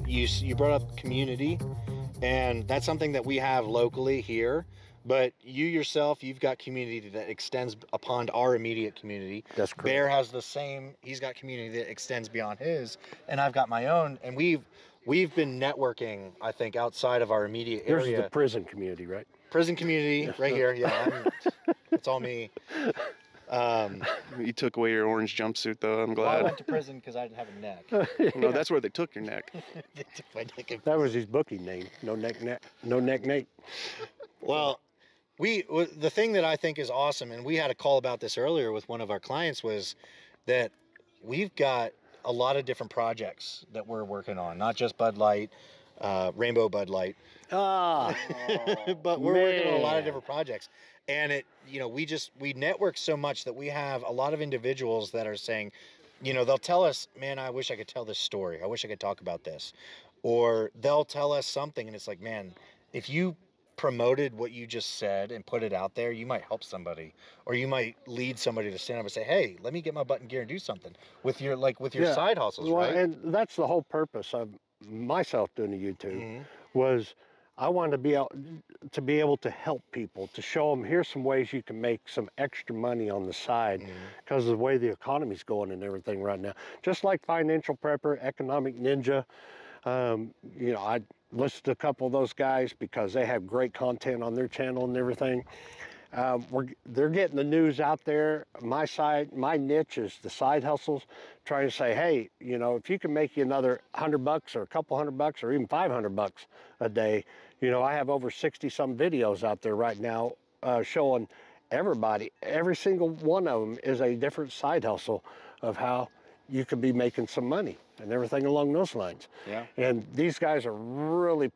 you brought up community, and that's something that we have locally here. But you yourself, you've got community that extends upon our immediate community. That's correct. Bear has the same. He's got community that extends beyond his, and I've got my own. And we've been networking, I think, outside of our immediate area. Yours is the prison community, right? Prison community, right here. Yeah, it's all me. You took away your orange jumpsuit, though. I'm Well, I glad. went to prison because I didn't have a neck. No, that's where they took your neck. They took my neck in That was his booking name. No neck Nate. Well, the thing that I think is awesome, and we had a call about this earlier with one of our clients, was that we've got a lot of different projects that we're working on, not just Bud Light, Rainbow Bud Light, but we're working on a lot of different projects. And we network so much that we have a lot of individuals that are saying, they'll tell us, man, I wish I could tell this story. I wish I could talk about this. Or they'll tell us something and it's like, man, if you promoted what you just said and put it out there, you might help somebody, or you might lead somebody to stand up and say, hey, let me get my butt in gear and do something with your side hustles, right? And that's the whole purpose of myself doing the YouTube was I wanted to be able to help people, to show them here's some ways you can make some extra money on the side because of the way the economy's going and everything right now. Just like Financial Prepper, Economic Ninja, I listed a couple of those guys because they have great content on their channel and everything. They're getting the news out there. My niche is the side hustles, trying to say, hey, if you can make you another $100 or a couple $100 or even $500 a day, I have over 60 some videos out there right now showing everybody, every single one of them is a different side hustle of how you could be making some money and everything along those lines. Yeah. And these guys are really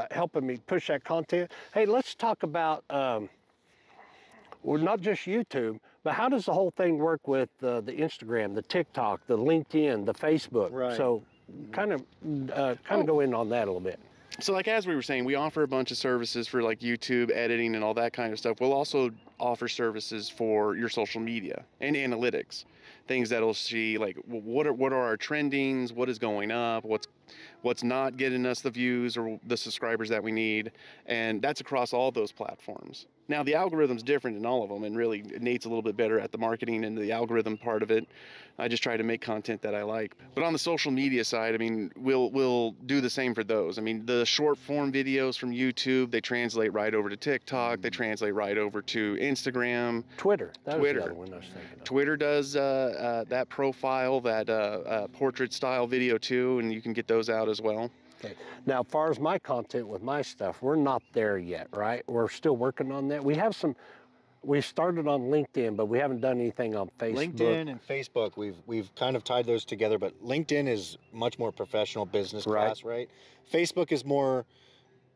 helping me push that content. Hey, let's talk about, well, not just YouTube, but how does the whole thing work with the Instagram, the TikTok, the LinkedIn, the Facebook? Right. So kind of go in on that a little bit. So like, as we were saying, we offer a bunch of services for like YouTube editing and all that kind of stuff. We'll also offer services for your social media and analytics, things that'll see like what are our trendings, what is going up, what's not getting us the views or the subscribers that we need. And that's across all those platforms. Now the algorithm's different in all of them, and really Nate's a little bit better at the marketing and the algorithm part of it. I just try to make content that I like. But on the social media side, I mean, we'll do the same for those. I mean, the short form videos from YouTube, they translate right over to TikTok, they translate right over to Instagram. Twitter. That was the other one I was thinking of. Twitter does that profile, that portrait style video too, and you can get those out as well. Okay. Now, as far as my content with my stuff, we're not there yet, right? We're still working on that. We started on LinkedIn, but we haven't done anything on Facebook. LinkedIn and Facebook, we've kind of tied those together, but LinkedIn is much more professional business class, right? Facebook is more,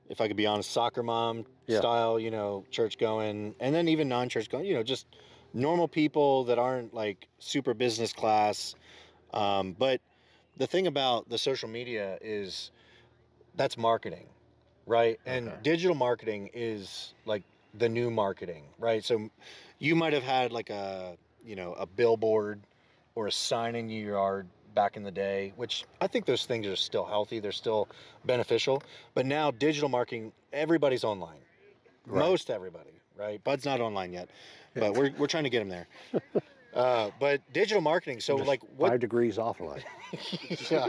if I could be honest, soccer mom style, church going, and then even non-church going, just normal people that aren't like super business class. But the thing about the social media is that's marketing, right? And digital marketing is like the new marketing, right? So you might have had like a billboard or a sign in your yard back in the day, which I think those things are still healthy. They're still beneficial. But now digital marketing, everybody's online. Right. Most everybody, right? Bud's not online yet, but we're trying to get him there. But digital marketing, so just like 5 degrees offline. Yeah.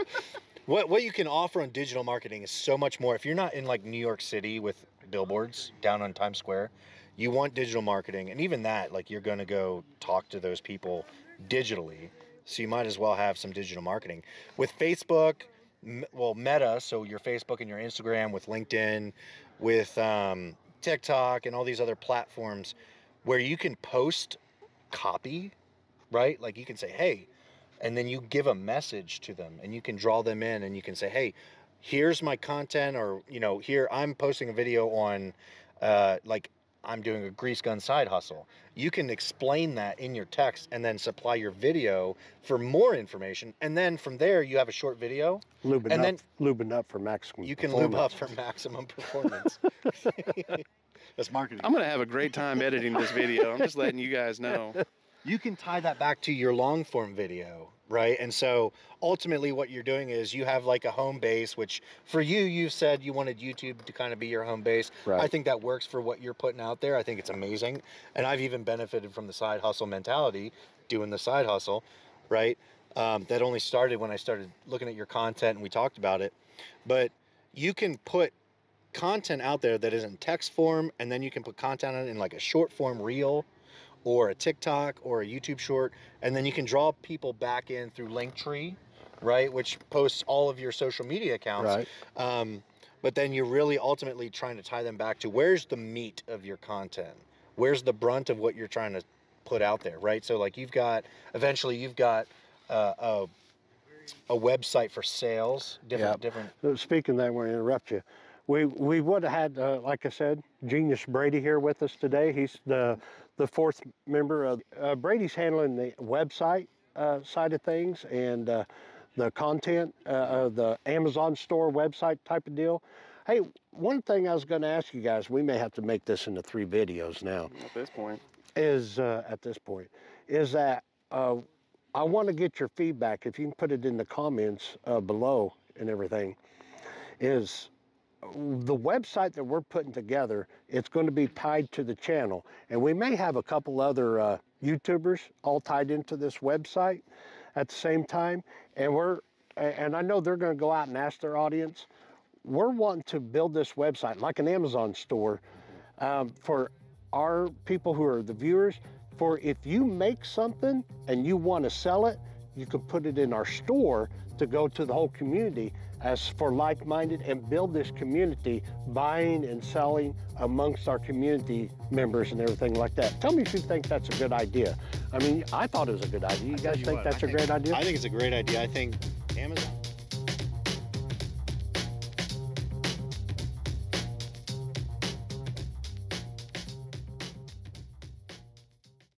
What you can offer on digital marketing is so much more. If you're not in like New York City with billboards down on Times Square, you want digital marketing. And even that, like you're going to go talk to those people digitally. So you might as well have some digital marketing. With Facebook, Meta, so your Facebook and your Instagram, with LinkedIn, with TikTok and all these other platforms where you can post copy, right? Like you can say, hey, and then you give a message to them and you can draw them in and you can say, hey, here's my content, or, here I'm posting a video on, like I'm doing a grease gun side hustle. You can explain that in your text and then supply your video for more information. And then from there, you have a short video. Lubing up for maximum You can lube up for maximum performance. That's marketing. I'm going to have a great time editing this video. I'm just letting you guys know. you can tie that back to your long form video, right? And so ultimately what you're doing is you have like a home base, which for you said you wanted YouTube to kind of be your home base. Right. I think that works for what you're putting out there. I think it's amazing. And I've even benefited from the side hustle mentality, doing the side hustle, right? That only started when I started looking at your content and we talked about it. But you can put content out there that is in text form, and then you can put content on it in like a short form reel or a TikTok or a YouTube short, and then you can draw people back in through Linktree, right, which posts all of your social media accounts. Right. But then you're really ultimately trying to tie them back to where's the meat of your content, where's the brunt of what you're trying to put out there, right? So like eventually you've got a website for sales, different. So speaking of that, I want to interrupt you. We would have had, like I said, Genius Brady here with us today. He's the fourth member of Brady's handling the website side of things and the content, the Amazon store website type of deal. Hey, one thing I was going to ask you guys, we may have to make this into 3 videos now. At this point. Is that I want to get your feedback. If you can put it in the comments below and everything, is the website that we're putting together, it's going to be tied to the channel. And we may have a couple other YouTubers all tied into this website at the same time. And I know they're going to go out and ask their audience. We're wanting to build this website like an Amazon store for our people who are the viewers. For if you make something and you want to sell it, you can put it in our store to go to the whole community as for like-minded and build this community, buying and selling amongst our community members and everything like that. Tell me if you think that's a good idea. I mean, I thought it was a good idea. You guys think that's a great idea? I think it's a great idea. I think Amazon